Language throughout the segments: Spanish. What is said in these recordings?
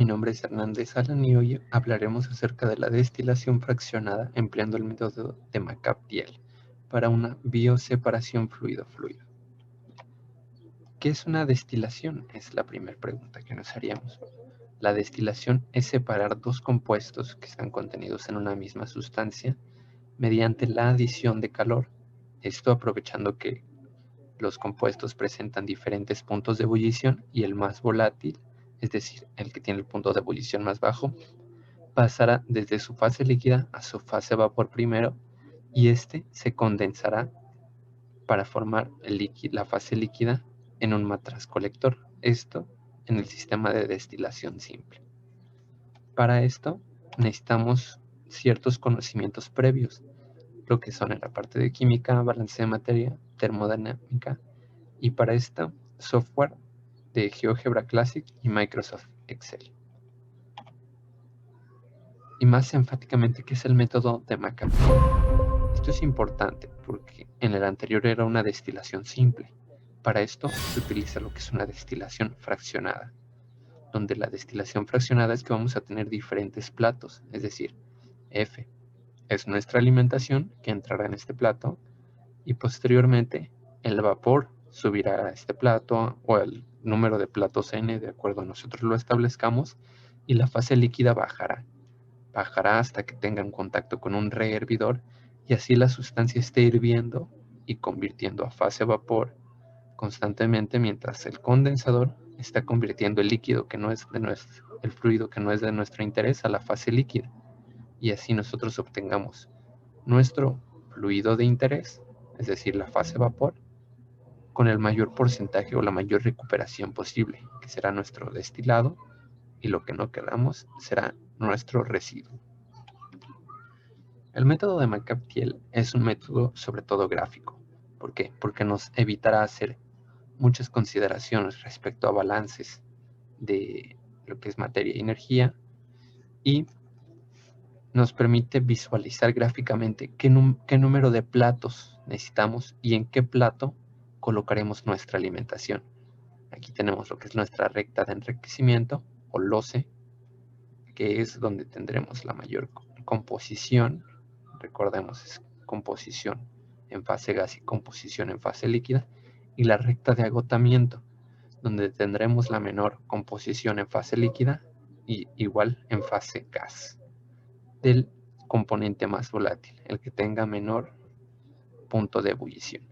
nombre es Hernández Alan y hoy hablaremos acerca de la destilación fraccionada empleando el método de McCabe-Thiele para una bioseparación fluido-fluido. ¿Qué es una destilación? Es la primera pregunta que nos haríamos. La destilación es separar dos compuestos que están contenidos en una misma sustancia mediante la adición de calor. Esto aprovechando que los compuestos presentan diferentes puntos de ebullición y el más volátil, es decir, el que tiene el punto de ebullición más bajo, pasará desde su fase líquida a su fase vapor primero y este se condensará para formar la fase líquida en un matraz colector. Esto en el sistema de destilación simple. Para esto necesitamos ciertos conocimientos previos, lo que son en la parte de química, balance de materia, termodinámica, y para esto software de GeoGebra Classic y Microsoft Excel. Y más enfáticamente, ¿qué es el método de McCabe-Thiele? Esto es importante porque en el anterior era una destilación simple. Para esto se utiliza lo que es una destilación fraccionada, donde la destilación fraccionada es que vamos a tener diferentes platos, es decir, F es nuestra alimentación que entrará en este plato y posteriormente el vapor subirá a este plato o el número de platos N de acuerdo a nosotros lo establezcamos y la fase líquida bajará hasta que tenga un contacto con un rehervidor y así la sustancia esté hirviendo y convirtiendo a fase vapor constantemente mientras el condensador está convirtiendo el líquido que no es de el fluido que no es de nuestro interés a la fase líquida y así nosotros obtengamos nuestro fluido de interés, es decir, la fase vapor, con el mayor porcentaje o la mayor recuperación posible, que será nuestro destilado, y lo que no queramos será nuestro residuo. El método de McCabe-Thiele es un método sobre todo gráfico. ¿Por qué? Porque nos evitará hacer muchas consideraciones respecto a balances de lo que es materia y energía y nos permite visualizar gráficamente qué número de platos necesitamos y en qué plato colocaremos nuestra alimentación. Aquí tenemos lo que es nuestra recta de enriquecimiento o LOCE, que es donde tendremos la mayor composición. Recordemos, es composición en fase gas y composición en fase líquida. Y la recta de agotamiento, donde tendremos la menor composición en fase líquida y igual en fase gas. Del componente más volátil, el que tenga menor punto de ebullición.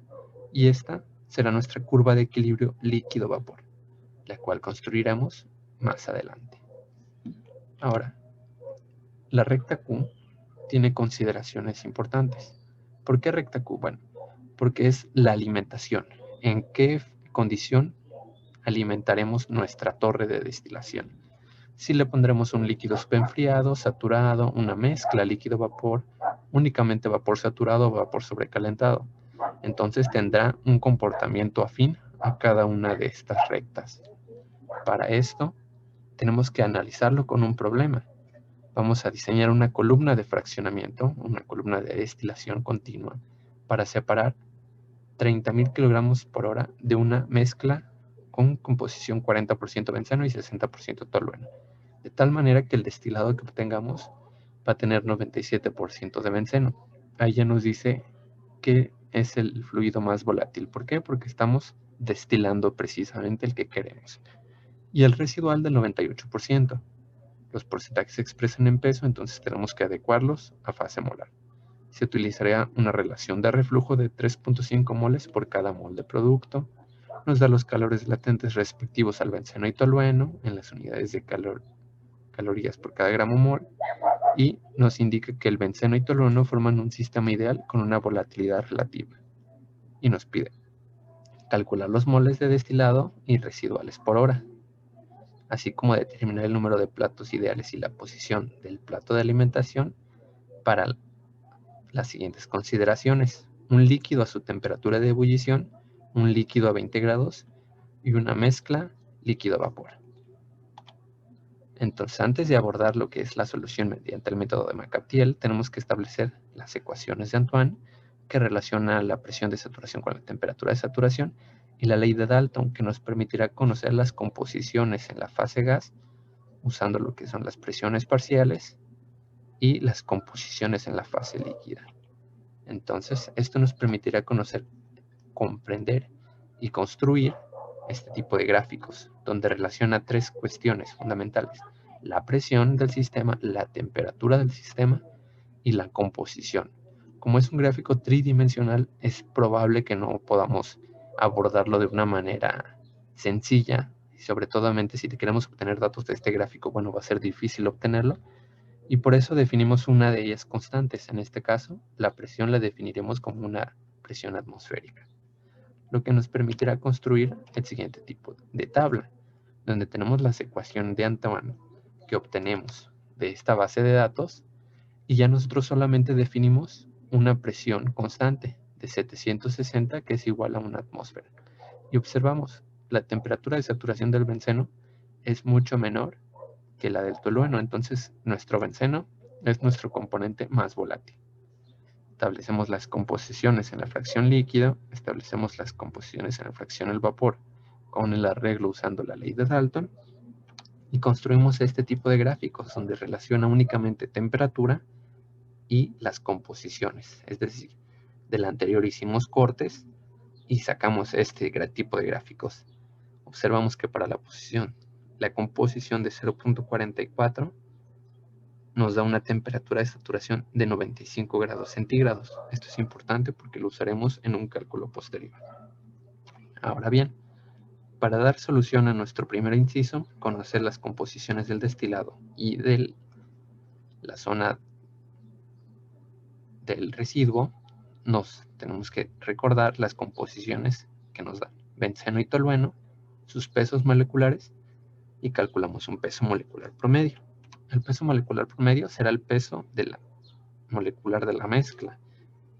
Y esta será nuestra curva de equilibrio líquido-vapor, la cual construiremos más adelante. Ahora, la recta Q tiene consideraciones importantes. ¿Por qué recta Q? Bueno, porque es la alimentación. ¿En qué condición alimentaremos nuestra torre de destilación? Si le pondremos un líquido enfriado, saturado, una mezcla líquido-vapor, únicamente vapor saturado o vapor sobrecalentado. Entonces tendrá un comportamiento afín a cada una de estas rectas. Para esto, tenemos que analizarlo con un problema. Vamos a diseñar una columna de fraccionamiento, una columna de destilación continua, para separar 30.000 kilogramos por hora de una mezcla con composición 40% benceno y 60% tolueno. De tal manera que el destilado que obtengamos va a tener 97% de benceno. Ahí ya nos dice que es el fluido más volátil. ¿Por qué? Porque estamos destilando precisamente el que queremos. Y el residual del 98%. Los porcentajes se expresan en peso, entonces tenemos que adecuarlos a fase molar. Se utilizaría una relación de reflujo de 3.5 moles por cada mol de producto. Nos da los calores latentes respectivos al benceno y tolueno en las unidades de calorías por cada gramo mol y nos indica que el benceno y tolueno forman un sistema ideal con una volatilidad relativa. Y nos pide calcular los moles de destilado y residuales por hora, así como determinar el número de platos ideales y la posición del plato de alimentación para las siguientes consideraciones: un líquido a su temperatura de ebullición, un líquido a 20 grados y una mezcla líquido-vapor. Entonces, antes de abordar lo que es la solución mediante el método de McCabe-Thiele, tenemos que establecer las ecuaciones de Antoine que relaciona la presión de saturación con la temperatura de saturación y la ley de Dalton que nos permitirá conocer las composiciones en la fase gas usando lo que son las presiones parciales y las composiciones en la fase líquida. Entonces, esto nos permitirá conocer, comprender y construir este tipo de gráficos, donde relaciona tres cuestiones fundamentales: la presión del sistema, la temperatura del sistema y la composición. Como es un gráfico tridimensional, es probable que no podamos abordarlo de una manera sencilla, y sobre todo si queremos obtener datos de este gráfico, bueno, va a ser difícil obtenerlo, y por eso definimos una de ellas constantes. En este caso, la presión la definiremos como una presión atmosférica, lo que nos permitirá construir el siguiente tipo de tabla, donde tenemos las ecuaciones de antemano que obtenemos de esta base de datos, y ya nosotros solamente definimos una presión constante de 760, que es igual a una atmósfera. Y observamos, la temperatura de saturación del benceno es mucho menor que la del tolueno, entonces nuestro benceno es nuestro componente más volátil. Establecemos las composiciones en la fracción líquida, establecemos las composiciones en la fracción del vapor con el arreglo usando la ley de Dalton, y construimos este tipo de gráficos donde relaciona únicamente temperatura y las composiciones. Es decir, del anterior hicimos cortes y sacamos este tipo de gráficos. Observamos que para la composición de 0.44 nos da una temperatura de saturación de 95 grados centígrados. Esto es importante porque lo usaremos en un cálculo posterior. Ahora bien, para dar solución a nuestro primer inciso, conocer las composiciones del destilado y de la zona del residuo, nos tenemos que recordar las composiciones que nos dan benceno y tolueno, sus pesos moleculares, y calculamos un peso molecular promedio. El peso molecular promedio será el peso molecular de la mezcla.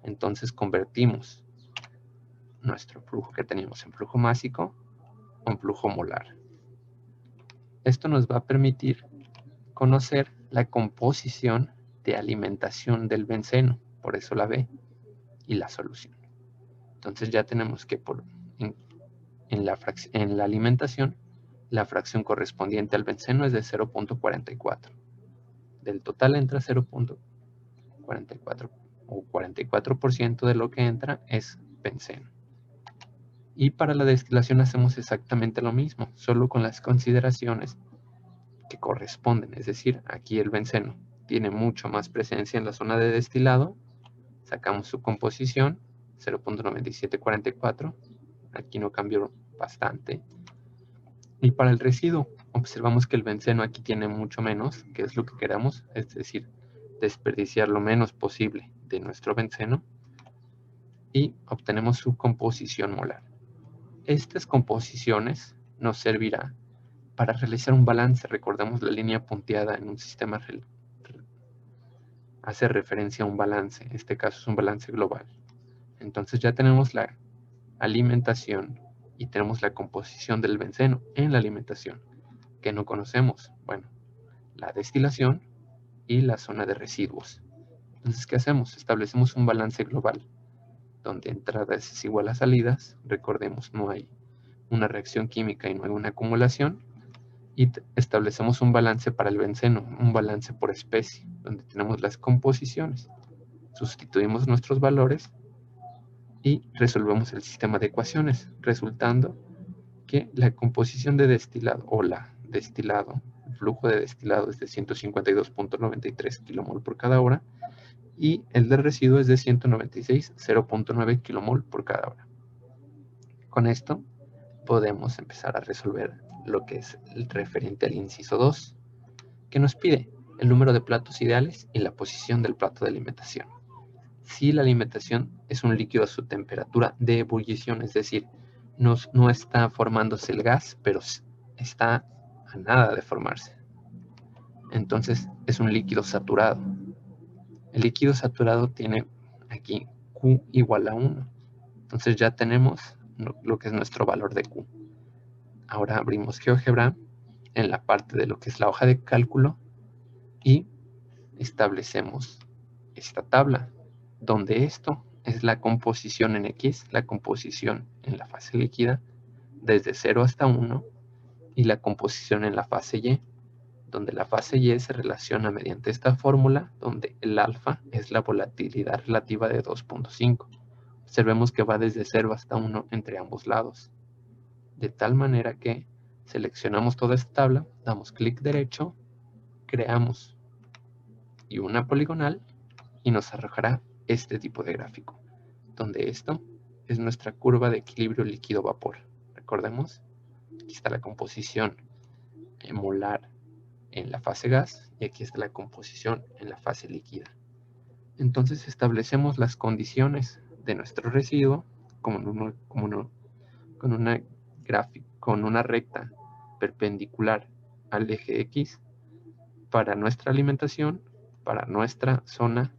Entonces convertimos nuestro flujo que teníamos en flujo másico en flujo molar. Esto nos va a permitir conocer la composición de alimentación del benceno, por eso la B, y la solución. Entonces ya tenemos que en la alimentación, la fracción correspondiente al benceno es de 0.44. Del total entra 0.44 o 44% de lo que entra es benceno. Y para la destilación hacemos exactamente lo mismo, solo con las consideraciones que corresponden. Es decir, aquí el benceno tiene mucho más presencia en la zona de destilado, sacamos su composición, 0.9744, aquí no cambió bastante. Y para el residuo, observamos que el benceno aquí tiene mucho menos, que es lo que queramos, es decir, desperdiciar lo menos posible de nuestro benceno, y obtenemos su composición molar. Estas composiciones nos servirán para realizar un balance. Recordemos, la línea punteada en un sistema hace referencia a un balance, en este caso es un balance global. Entonces ya tenemos la alimentación y tenemos la composición del benceno en la alimentación, que no conocemos. Bueno, la destilación y la zona de residuos. Entonces, ¿qué hacemos? Establecemos un balance global, donde entradas es igual a salidas. Recordemos, no hay una reacción química y no hay una acumulación. Y establecemos un balance para el benceno, un balance por especie, donde tenemos las composiciones. Sustituimos nuestros valores y resolvemos el sistema de ecuaciones, resultando que la composición de destilado o el flujo de destilado es de 152.93 kmol por cada hora, y el de residuo es de 196.0.9 kmol por cada hora. Con esto podemos empezar a resolver lo que es el referente al inciso 2, que nos pide el número de platos ideales y la posición del plato de alimentación. Si la alimentación es un líquido a su temperatura de ebullición, es decir, no está formándose el gas, pero está a nada de formarse, entonces es un líquido saturado. El líquido saturado tiene aquí Q igual a 1. Entonces ya tenemos lo que es nuestro valor de Q. Ahora abrimos GeoGebra en la parte de lo que es la hoja de cálculo y establecemos esta tabla, donde esto es la composición en X, la composición en la fase líquida desde 0 hasta 1, y la composición en la fase Y, donde la fase Y se relaciona mediante esta fórmula, donde el alfa es la volatilidad relativa de 2.5. Observemos que va desde 0 hasta 1 entre ambos lados. De tal manera que seleccionamos toda esta tabla, damos clic derecho, creamos y una poligonal y nos arrojará este tipo de gráfico, donde esto es nuestra curva de equilibrio líquido-vapor. Recordemos, aquí está la composición molar en la fase gas y aquí está la composición en la fase líquida. Entonces establecemos las condiciones de nuestro residuo con una recta perpendicular al eje X para nuestra alimentación, para nuestra zona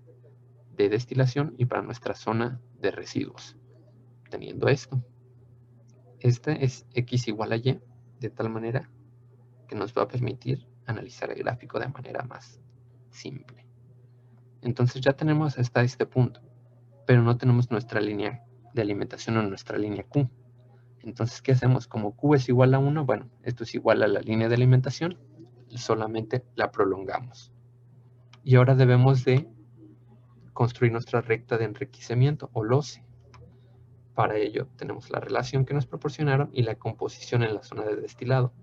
de destilación y para nuestra zona de residuos. Teniendo esto, este es X igual a Y, de tal manera que nos va a permitir analizar el gráfico de manera más simple. Entonces ya tenemos hasta este punto, pero no tenemos nuestra línea de alimentación o nuestra línea Q. Entonces, ¿qué hacemos? Como Q es igual a 1, bueno, esto es igual a la línea de alimentación, solamente la prolongamos. Y ahora debemos de construir nuestra recta de enriquecimiento o LOCE. Para ello tenemos la relación que nos proporcionaron y la composición en la zona de destilado.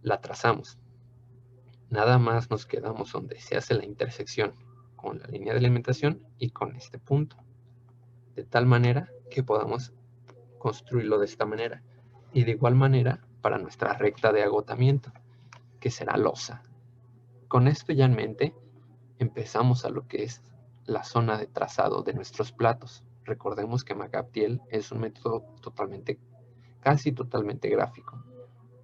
La trazamos. Nada más nos quedamos donde se hace la intersección con la línea de alimentación y con este punto. De tal manera que podamos construirlo de esta manera. Y de igual manera para nuestra recta de agotamiento, que será losa. Con esto ya en mente, empezamos a lo que es la zona de trazado de nuestros platos. Recordemos que McAptiel es un método casi totalmente gráfico,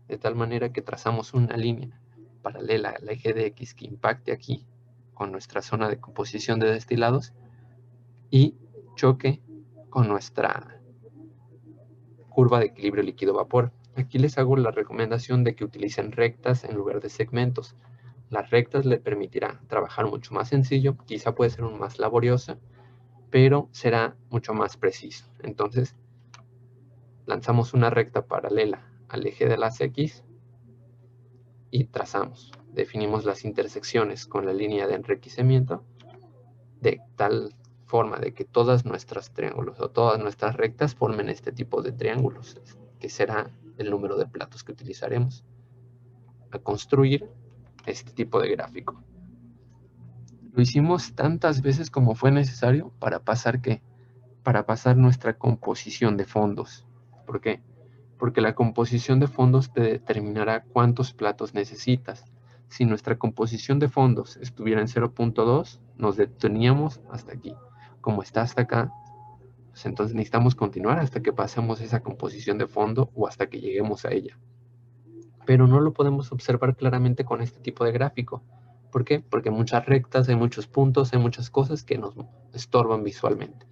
de tal manera que trazamos una línea paralela al eje de X que impacte aquí con nuestra zona de composición de destilados y choque con nuestra curva de equilibrio líquido-vapor. Aquí les hago la recomendación de que utilicen rectas en lugar de segmentos. Las rectas les permitirá trabajar mucho más sencillo, quizá puede ser más laboriosa, pero será mucho más preciso. Entonces, lanzamos una recta paralela al eje de las X y trazamos. Definimos las intersecciones con la línea de enriquecimiento de tal forma de que todas nuestros triángulos o todas nuestras rectas formen este tipo de triángulos, que será el número de platos que utilizaremos a construir este tipo de gráfico. Lo hicimos tantas veces como fue necesario para pasar nuestra composición de fondos. ¿Por qué? Porque la composición de fondos te determinará cuántos platos necesitas. Si nuestra composición de fondos estuviera en 0.2, nos deteníamos hasta aquí. Como está hasta acá, pues entonces necesitamos continuar hasta que pasemos esa composición de fondo o hasta que lleguemos a ella. Pero no lo podemos observar claramente con este tipo de gráfico. ¿Por qué? Porque hay muchas rectas, hay muchos puntos, hay muchas cosas que nos estorban visualmente.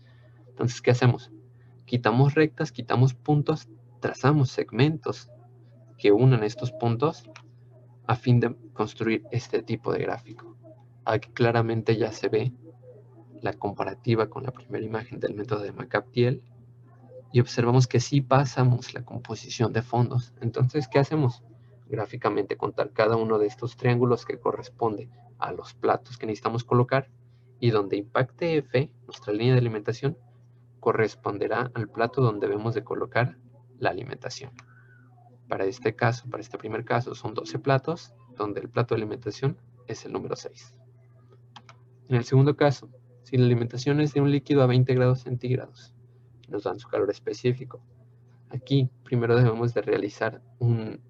Entonces, ¿qué hacemos? Quitamos rectas, quitamos puntos, trazamos segmentos que unan estos puntos a fin de construir este tipo de gráfico. Aquí claramente ya se ve la comparativa con la primera imagen del método de McAptiel y observamos que sí pasamos la composición de fondos. Entonces, ¿qué hacemos? Gráficamente contar cada uno de estos triángulos que corresponde a los platos que necesitamos colocar y donde impacte F, nuestra línea de alimentación, corresponderá al plato donde debemos de colocar la alimentación. Para este caso, para este primer caso, son 12 platos, donde el plato de alimentación es el número 6. En el segundo caso, si la alimentación es de un líquido a 20 grados centígrados, nos dan su calor específico. Aquí primero debemos de realizar un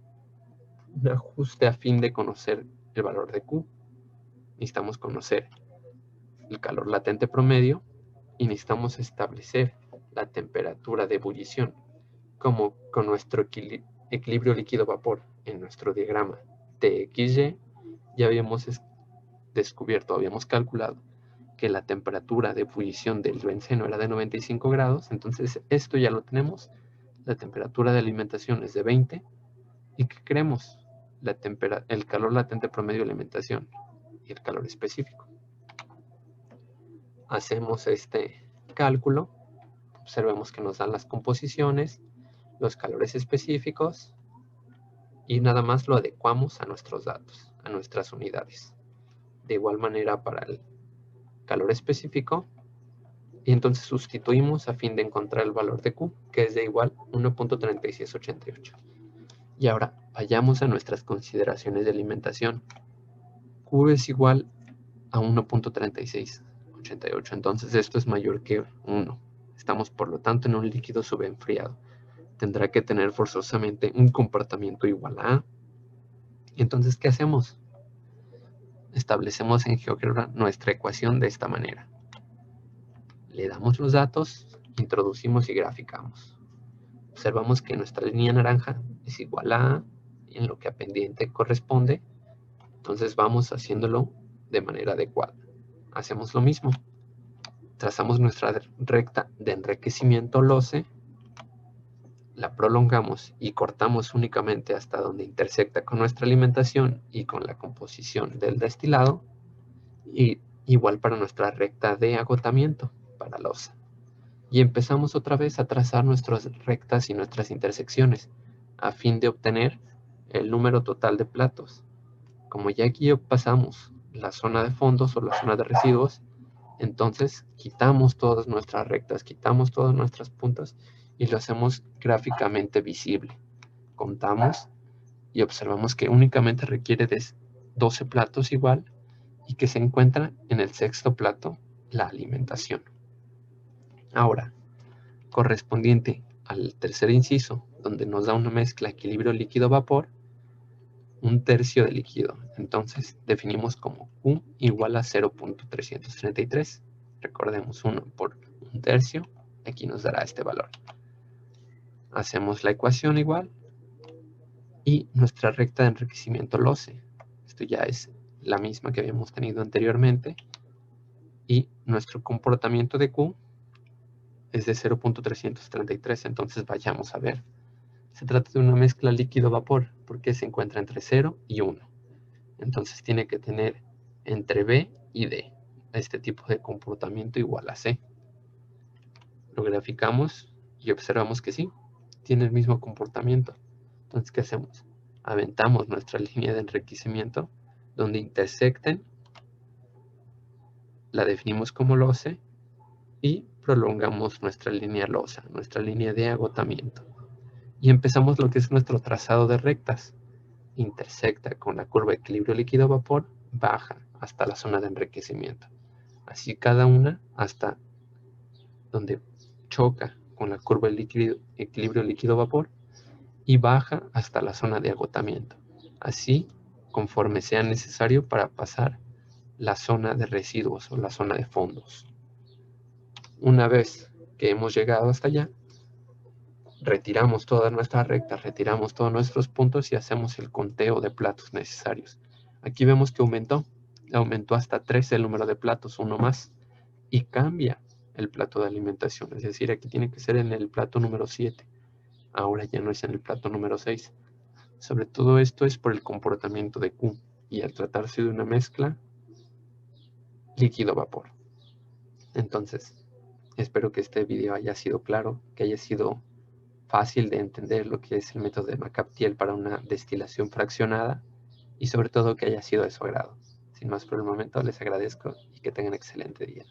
ajuste a fin de conocer el valor de Q. Necesitamos conocer el calor latente promedio y necesitamos establecer la temperatura de ebullición, como con nuestro equilibrio líquido-vapor en nuestro diagrama TXY ya habíamos descubierto, habíamos calculado que la temperatura de ebullición del benceno era de 95 grados, entonces esto ya lo tenemos, la temperatura de alimentación es de 20, ¿y qué queremos? El calor latente promedio de alimentación y el calor específico. Hacemos este cálculo, observemos que nos dan las composiciones, los calores específicos y nada más lo adecuamos a nuestros datos. a nuestras unidades. De igual manera para el calor específico, y entonces sustituimos a fin de encontrar el valor de Q, que es de igual 1.3688. Y ahora vayamos a nuestras consideraciones de alimentación. Q es igual a 1.3688, entonces esto es mayor que 1. Estamos por lo tanto en un líquido subenfriado. Tendrá que tener forzosamente un comportamiento igual a A. Entonces, ¿qué hacemos? Establecemos en GeoGebra nuestra ecuación de esta manera. Le damos los datos, introducimos y graficamos. Observamos que nuestra línea naranja es igual a A en lo que a pendiente corresponde. Entonces vamos haciéndolo de manera adecuada. Hacemos lo mismo. Trazamos nuestra recta de enriquecimiento LOCE, la prolongamos y cortamos únicamente hasta donde intersecta con nuestra alimentación y con la composición del destilado, y igual para nuestra recta de agotamiento, para LOCE. Y empezamos otra vez a trazar nuestras rectas y nuestras intersecciones, a fin de obtener el número total de platos. Como ya aquí pasamos la zona de fondos o la zona de residuos, entonces quitamos todas nuestras rectas, quitamos todas nuestras puntas y lo hacemos gráficamente visible. Contamos y observamos que únicamente requiere de 12 platos igual y que se encuentra en el sexto plato la alimentación. Ahora, correspondiente al tercer inciso, donde nos da una mezcla equilibrio líquido-vapor, un tercio de líquido. Entonces definimos como Q igual a 0.333. Recordemos 1 por un tercio, aquí nos dará este valor. Hacemos la ecuación igual y nuestra recta de enriquecimiento LOCE. Esto ya es la misma que habíamos tenido anteriormente. Y nuestro comportamiento de Q es de 0.333, entonces vayamos a ver. Se trata de una mezcla líquido-vapor porque se encuentra entre 0 y 1. Entonces tiene que tener entre B y D este tipo de comportamiento igual a C. Lo graficamos y observamos que sí, tiene el mismo comportamiento. Entonces, ¿qué hacemos? Aventamos nuestra línea de enriquecimiento donde intersecten, la definimos como LOCE y prolongamos nuestra línea LOSA, nuestra línea de agotamiento. Y empezamos lo que es nuestro trazado de rectas. Intersecta con la curva de equilibrio líquido-vapor, baja hasta la zona de enriquecimiento. Así cada una hasta donde choca con la curva de equilibrio líquido-vapor y baja hasta la zona de agotamiento. Así conforme sea necesario para pasar la zona de residuos o la zona de fondos. Una vez que hemos llegado hasta allá, retiramos toda nuestra recta, retiramos todos nuestros puntos y hacemos el conteo de platos necesarios. Aquí vemos que aumentó hasta 13 el número de platos, uno más, y cambia el plato de alimentación, es decir, aquí tiene que ser en el plato número 7, ahora ya no es en el plato número 6. Sobre todo esto es por el comportamiento de Q, y al tratarse de una mezcla líquido-vapor. Entonces, espero que este video haya sido claro, que haya sido fácil de entender lo que es el método de McCaptiel para una destilación fraccionada y sobre todo que haya sido de su agrado. Sin más por el momento, les agradezco y que tengan excelente día.